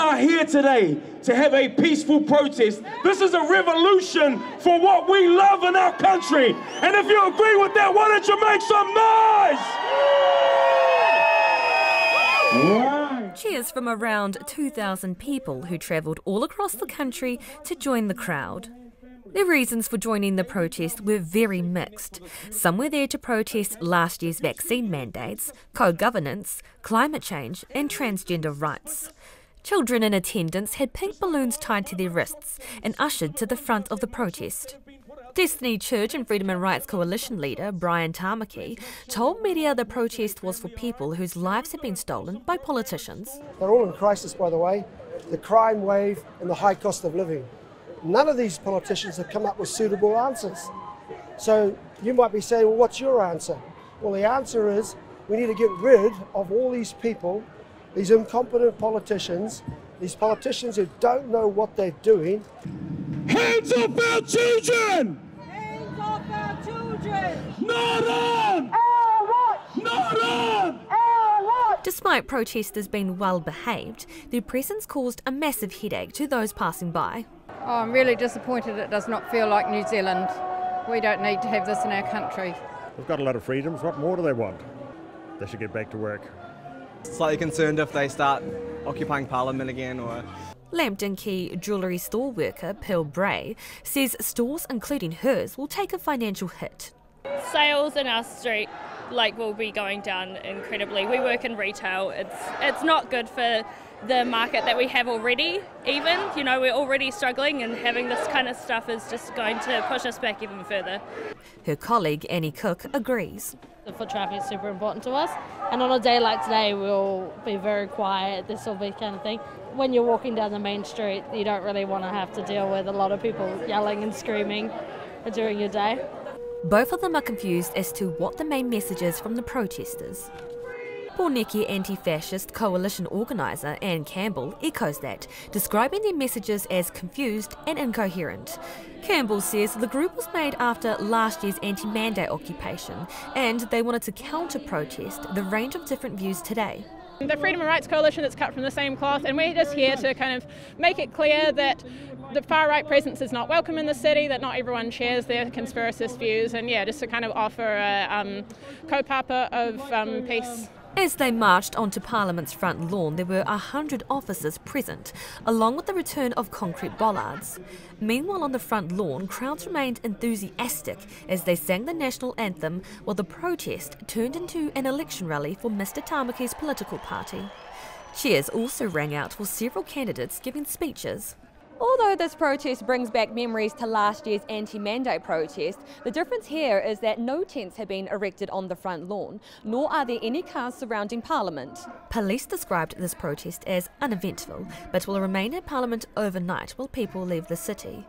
are here today to have a peaceful protest. This is a revolution for what we love in our country. And if you agree with that, why don't you make some noise? Right. Cheers from around 2,000 people who travelled all across the country to join the crowd. Their reasons for joining the protest were very mixed. Some were there to protest last year's vaccine mandates, co-governance, climate change and transgender rights. Children in attendance had pink balloons tied to their wrists and ushered to the front of the protest. Destiny Church and Freedom and Rights Coalition leader Brian Tamaki told media the protest was for people whose lives had been stolen by politicians. They're all in crisis, by the way, the crime wave and the high cost of living. None of these politicians have come up with suitable answers. So you might be saying, well, what's your answer? Well, the answer is we need to get rid of all these people, these incompetent politicians, these politicians who don't know what they're doing. Hands off our children! Hands off our children! Not on! Our watch! Not on! Our watch! Despite protesters being well behaved, their presence caused a massive headache to those passing by. Oh, I'm really disappointed it does not feel like New Zealand. We don't need to have this in our country. We've got a lot of freedoms. What more do they want? They should get back to work. Slightly concerned if they start occupying Parliament again or... Lambton Key jewellery store worker Pearl Bray says stores, including hers, will take a financial hit. Sales in our street will be going down incredibly. We work in retail. It's not good for the market that we have already, even. You know, we're already struggling, and having this kind of stuff is just going to push us back even further. Her colleague Annie Cook agrees. The foot traffic is super important to us, and on a day like today we'll be very quiet. This will be kind of thing. When you're walking down the main street, you don't really want to have to deal with a lot of people yelling and screaming during your day. Both of them are confused as to what the main message is from the protesters. Porneki anti-fascist coalition organiser Anne Campbell echoes that, describing their messages as confused and incoherent. Campbell says the group was made after last year's anti-mandate occupation, and they wanted to counter-protest the range of different views today. The Freedom and Rights Coalition is cut from the same cloth, and we're just here to kind of make it clear that the far-right presence is not welcome in the city, that not everyone shares their conspiracist views, and yeah, just to kind of offer a kaupapa of peace. As they marched onto Parliament's front lawn, there were 100 officers present, along with the return of concrete bollards. Meanwhile, on the front lawn, crowds remained enthusiastic as they sang the national anthem, while the protest turned into an election rally for Mr Tamaki's political party. Cheers also rang out for several candidates giving speeches. Although this protest brings back memories to last year's anti-mandate protest, the difference here is that no tents have been erected on the front lawn, nor are there any cars surrounding Parliament. Police described this protest as uneventful, but will remain at Parliament overnight while people leave the city.